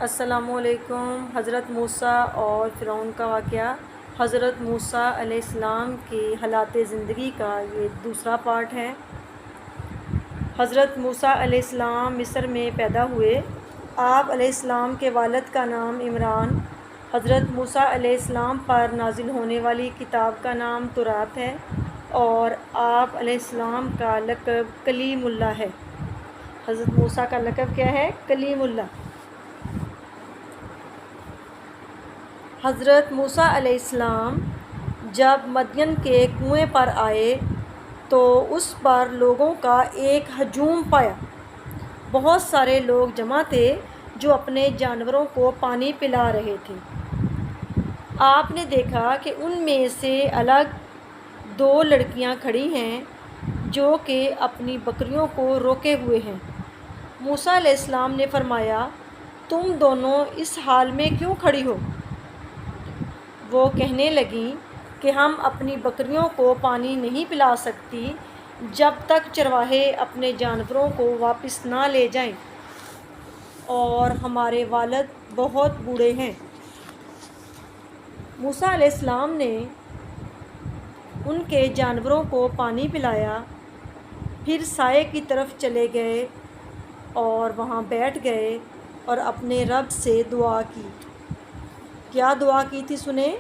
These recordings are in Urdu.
السلام علیکم۔ حضرت موسیٰ اور فرعون کا واقعہ۔ حضرت موسیٰ علیہ السلام کی حالات زندگی کا یہ دوسرا پارٹ ہے۔ حضرت موسیٰ علیہ السلام مصر میں پیدا ہوئے۔ آپ علیہ السلام کے والد کا نام عمران۔ حضرت موسیٰ علیہ السلام پر نازل ہونے والی کتاب کا نام تورات ہے اور آپ علیہ السلام کا لقب کلیم اللہ ہے۔ حضرت موسیٰ کا لقب کیا ہے؟ کلیم اللہ۔ حضرت موسیٰ علیہ السلام جب مدین کے کنویں پر آئے تو اس پر لوگوں کا ایک ہجوم پایا۔ بہت سارے لوگ جمع تھے جو اپنے جانوروں کو پانی پلا رہے تھے۔ آپ نے دیکھا کہ ان میں سے الگ دو لڑکیاں کھڑی ہیں جو کہ اپنی بکریوں کو روکے ہوئے ہیں۔ موسیٰ علیہ السلام نے فرمایا، تم دونوں اس حال میں کیوں کھڑی ہو؟ وہ کہنے لگیں کہ ہم اپنی بکریوں کو پانی نہیں پلا سکتی جب تک چرواہے اپنے جانوروں کو واپس نہ لے جائیں، اور ہمارے والد بہت بوڑھے ہیں۔ موسیٰ علیہ السلام نے ان کے جانوروں کو پانی پلایا، پھر سائے کی طرف چلے گئے اور وہاں بیٹھ گئے اور اپنے رب سے دعا کی۔ کیا دعا کی تھی سنیں؟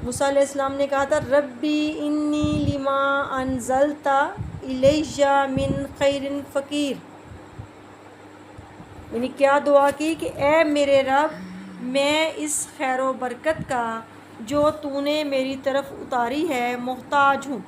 موسیٰ علیہ السلام نے کہا تھا، ربی انی لما انزلت الی من خیر فقیر۔ یعنی کیا دعا کی کہ اے میرے رب، میں اس خیر و برکت کا جو تو نے میری طرف اتاری ہے محتاج ہوں۔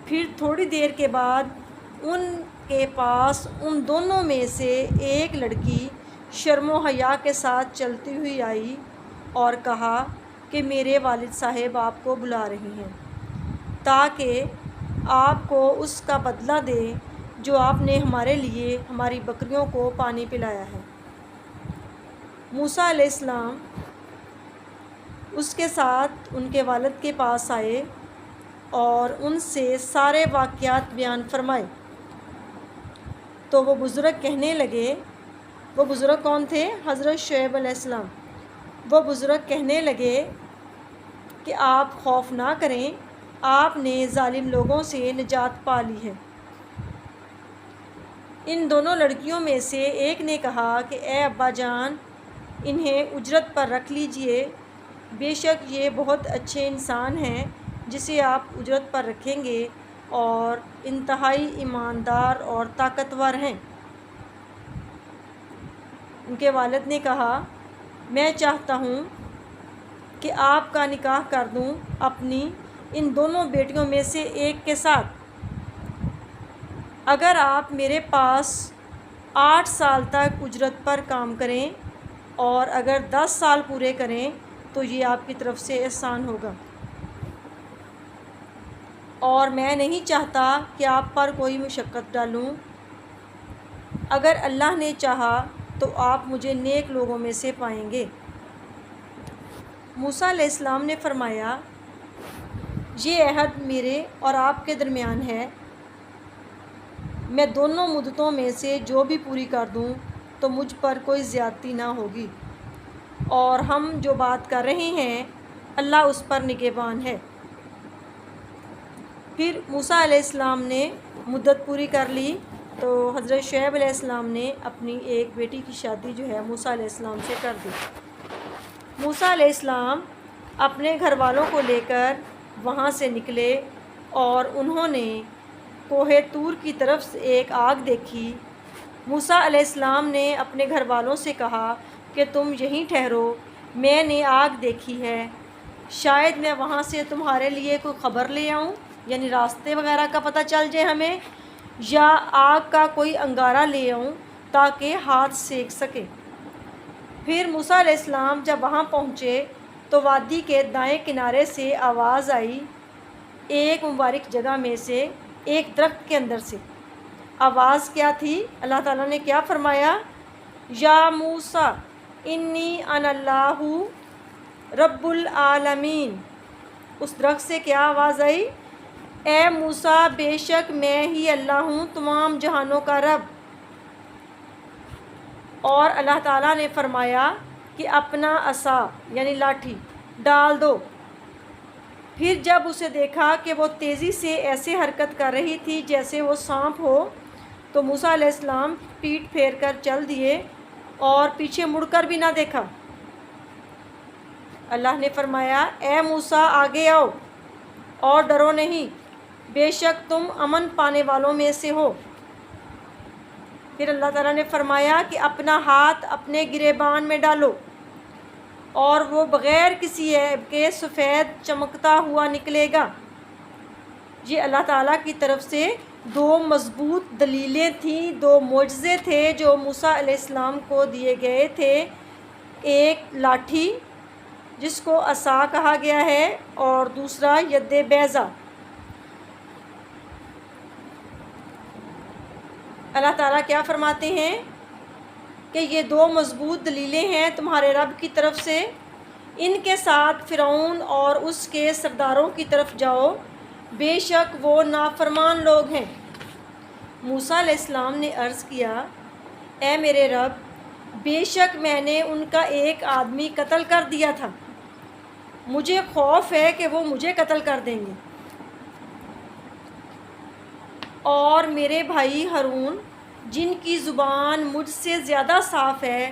پھر تھوڑی دیر کے بعد ان کے پاس ان دونوں میں سے ایک لڑکی شرم و حیا کے ساتھ چلتی ہوئی آئی اور کہا کہ میرے والد صاحب آپ کو بلا رہے ہیں تاکہ آپ کو اس کا بدلہ دیں جو آپ نے ہمارے لیے ہماری بکریوں کو پانی پلایا ہے۔ موسیٰ علیہ السلام اس کے ساتھ ان کے والد کے پاس آئے اور ان سے سارے واقعات بیان فرمائے تو وہ بزرگ کہنے لگے، وہ بزرگ کون تھے؟ حضرت شعیب علیہ السلام۔ وہ بزرگ کہنے لگے کہ آپ خوف نہ کریں، آپ نے ظالم لوگوں سے نجات پا لی ہے۔ ان دونوں لڑکیوں میں سے ایک نے کہا کہ اے ابا جان، انہیں اجرت پر رکھ لیجئے، بے شک یہ بہت اچھے انسان ہیں جسے آپ اجرت پر رکھیں گے اور انتہائی ایماندار اور طاقتور ہیں۔ ان کے والد نے کہا، میں چاہتا ہوں کہ آپ کا نکاح کر دوں اپنی ان دونوں بیٹیوں میں سے ایک کے ساتھ، اگر آپ میرے پاس 8 سال تک اجرت پر کام کریں اور اگر 10 سال پورے کریں تو یہ آپ کی طرف سے احسان ہوگا، اور میں نہیں چاہتا کہ آپ پر کوئی مشقت ڈالوں۔ اگر اللہ نے چاہا تو آپ مجھے نیک لوگوں میں سے پائیں گے۔ موسیٰ علیہ السلام نے فرمایا، یہ عہد میرے اور آپ کے درمیان ہے، میں دونوں مدتوں میں سے جو بھی پوری کر دوں تو مجھ پر کوئی زیادتی نہ ہوگی، اور ہم جو بات کر رہے ہیں اللہ اس پر نگہبان ہے۔ پھر موسیٰ علیہ السلام نے مدت پوری کر لی تو حضرت شعیب علیہ السلام نے اپنی ایک بیٹی کی شادی جو ہے موسیٰ علیہ السلام سے کر دی۔ موسیٰ علیہ السلام اپنے گھر والوں کو لے کر وہاں سے نکلے اور انہوں نے کوہ طور کی طرف سے ایک آگ دیکھی۔ موسیٰ علیہ السلام نے اپنے گھر والوں سے کہا کہ تم یہیں ٹھہرو، میں نے آگ دیکھی ہے، شاید میں وہاں سے تمہارے لیے کوئی خبر لے آؤں، یعنی راستے وغیرہ کا پتہ چل جائے ہمیں، یا آگ کا کوئی انگارہ لے آؤں تاکہ ہاتھ سیک سکے۔ پھر موسیٰ علیہ السلام جب وہاں پہنچے تو وادی کے دائیں کنارے سے آواز آئی، ایک مبارک جگہ میں سے، ایک درخت کے اندر سے۔ آواز کیا تھی؟ اللہ تعالیٰ نے کیا فرمایا؟ یا موسیٰ انی انا اللہ رب العالمین۔ اس درخت سے کیا آواز آئی؟ اے موسیٰ، بے شک میں ہی اللہ ہوں تمام جہانوں کا رب۔ اور اللہ تعالیٰ نے فرمایا کہ اپنا عصا یعنی لاٹھی ڈال دو۔ پھر جب اسے دیکھا کہ وہ تیزی سے ایسے حرکت کر رہی تھی جیسے وہ سانپ ہو، تو موسیٰ علیہ السلام پیٹھ پھیر کر چل دیے اور پیچھے مڑ کر بھی نہ دیکھا۔ اللہ نے فرمایا اے موسیٰ آگے آؤ اور ڈرو نہیں، بے شک تم امن پانے والوں میں سے ہو۔ پھر اللہ تعالیٰ نے فرمایا کہ اپنا ہاتھ اپنے گریبان میں ڈالو، اور وہ بغیر کسی عیب کے سفید چمکتا ہوا نکلے گا۔ یہ اللہ تعالیٰ کی طرف سے دو مضبوط دلیلیں تھیں، دو معجزے تھے جو موسیٰ علیہ السلام کو دیے گئے تھے۔ ایک لاٹھی جس کو عصا کہا گیا ہے، اور دوسرا ید بیضا۔ اللہ تعالیٰ کیا فرماتے ہیں کہ یہ دو مضبوط دلیلیں ہیں تمہارے رب کی طرف سے، ان کے ساتھ فرعون اور اس کے سرداروں کی طرف جاؤ، بے شک وہ نافرمان لوگ ہیں۔ موسیٰ علیہ السلام نے عرض کیا اے میرے رب، بے شک میں نے ان کا ایک آدمی قتل کر دیا تھا، مجھے خوف ہے کہ وہ مجھے قتل کر دیں گے، اور میرے بھائی ہارون جن کی زبان مجھ سے زیادہ صاف ہے،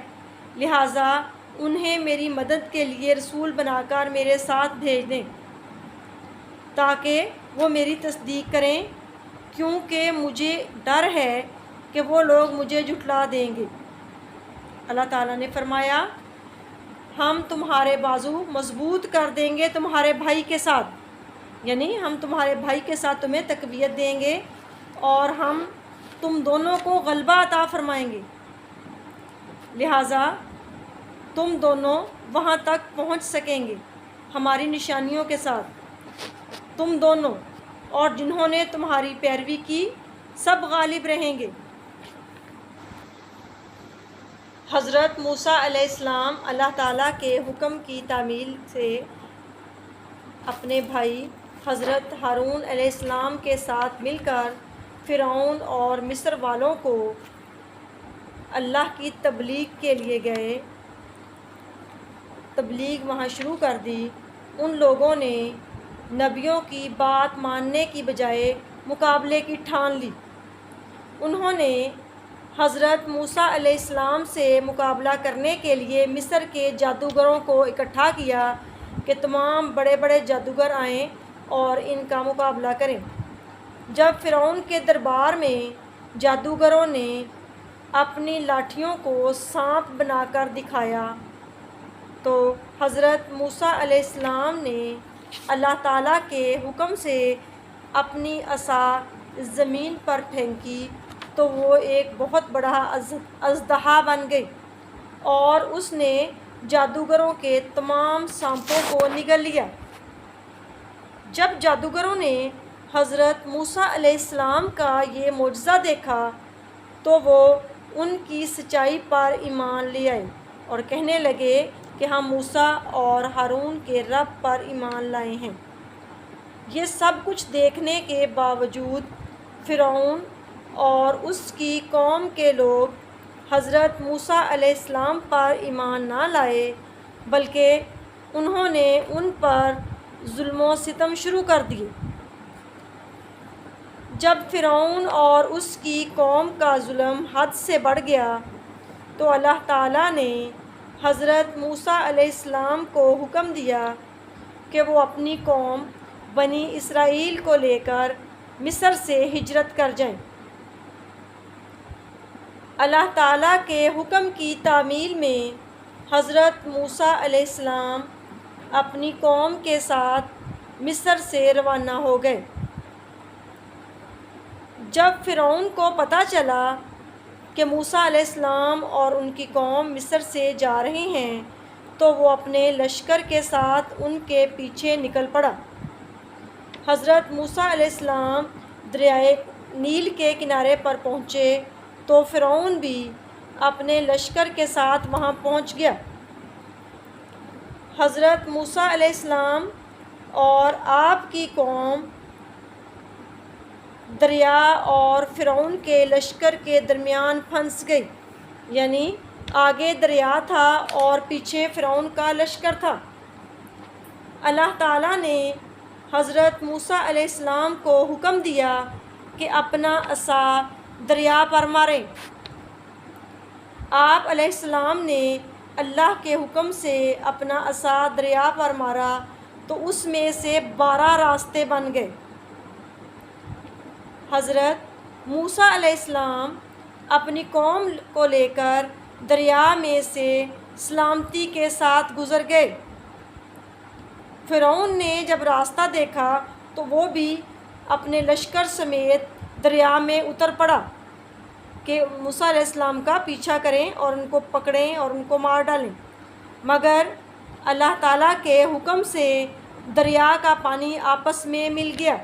لہٰذا انہیں میری مدد کے لیے رسول بنا کر میرے ساتھ بھیج دیں تاکہ وہ میری تصدیق کریں، کیونکہ مجھے ڈر ہے کہ وہ لوگ مجھے جھٹلا دیں گے۔ اللہ تعالیٰ نے فرمایا ہم تمہارے بازو مضبوط کر دیں گے تمہارے بھائی کے ساتھ، یعنی ہم تمہارے بھائی کے ساتھ تمہیں تقویت دیں گے اور ہم تم دونوں کو غلبہ عطا فرمائیں گے، لہٰذا تم دونوں وہاں تک پہنچ سکیں گے ہماری نشانیوں کے ساتھ، تم دونوں اور جنہوں نے تمہاری پیروی کی سب غالب رہیں گے۔ حضرت موسیٰ علیہ السلام اللہ تعالیٰ کے حکم کی تعمیل سے اپنے بھائی حضرت ہارون علیہ السلام کے ساتھ مل کر فرعون اور مصر والوں کو اللہ کی تبلیغ کے لیے گئے۔ تبلیغ وہاں شروع کر دی۔ ان لوگوں نے نبیوں کی بات ماننے کی بجائے مقابلے کی ٹھان لی۔ انہوں نے حضرت موسیٰ علیہ السلام سے مقابلہ کرنے کے لیے مصر کے جادوگروں کو اکٹھا کیا کہ تمام بڑے بڑے جادوگر آئیں اور ان کا مقابلہ کریں۔ جب فرعون کے دربار میں جادوگروں نے اپنی لاٹھیوں کو سانپ بنا کر دکھایا تو حضرت موسیٰ علیہ السلام نے اللہ تعالیٰ کے حکم سے اپنی عصا زمین پر پھینکی تو وہ ایک بہت بڑا اژدہا بن گئی، اور اس نے جادوگروں کے تمام سانپوں کو نگل لیا۔ جب جادوگروں نے حضرت موسیٰ علیہ السلام کا یہ معجزہ دیکھا تو وہ ان کی سچائی پر ایمان لے آئے اور کہنے لگے کہ ہم موسیٰ اور ہارون کے رب پر ایمان لائے ہیں۔ یہ سب کچھ دیکھنے کے باوجود فرعون اور اس کی قوم کے لوگ حضرت موسیٰ علیہ السلام پر ایمان نہ لائے، بلکہ انہوں نے ان پر ظلم و ستم شروع کر دیے۔ جب فرعون اور اس کی قوم کا ظلم حد سے بڑھ گیا تو اللہ تعالیٰ نے حضرت موسیٰ علیہ السلام کو حکم دیا کہ وہ اپنی قوم بنی اسرائیل کو لے کر مصر سے ہجرت کر جائیں۔ اللہ تعالیٰ کے حکم کی تعمیل میں حضرت موسیٰ علیہ السلام اپنی قوم کے ساتھ مصر سے روانہ ہو گئے۔ جب فرعون کو پتہ چلا کہ موسیٰ علیہ السلام اور ان کی قوم مصر سے جا رہے ہیں تو وہ اپنے لشکر کے ساتھ ان کے پیچھے نکل پڑا۔ حضرت موسیٰ علیہ السلام دریائے نیل کے کنارے پر پہنچے تو فرعون بھی اپنے لشکر کے ساتھ وہاں پہنچ گیا۔ حضرت موسیٰ علیہ السلام اور آپ کی قوم دریا اور فرعون کے لشکر کے درمیان پھنس گئی، یعنی آگے دریا تھا اور پیچھے فرعون کا لشکر تھا۔ اللہ تعالیٰ نے حضرت موسیٰ علیہ السلام کو حکم دیا کہ اپنا عصا دریا پر ماریں۔ آپ علیہ السلام نے اللہ کے حکم سے اپنا عصا دریا پر مارا تو اس میں سے 12 راستے بن گئے۔ حضرت موسیٰ علیہ السلام اپنی قوم کو لے کر دریا میں سے سلامتی کے ساتھ گزر گئے۔ فرعون نے جب راستہ دیکھا تو وہ بھی اپنے لشکر سمیت دریا میں اتر پڑا کہ موسیٰ علیہ السلام کا پیچھا کریں اور ان کو پکڑیں اور ان کو مار ڈالیں، مگر اللہ تعالیٰ کے حکم سے دریا کا پانی آپس میں مل گیا۔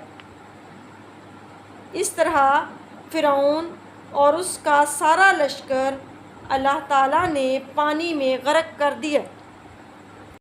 اس طرح فرعون اور اس کا سارا لشکر اللہ تعالیٰ نے پانی میں غرق کر دیا۔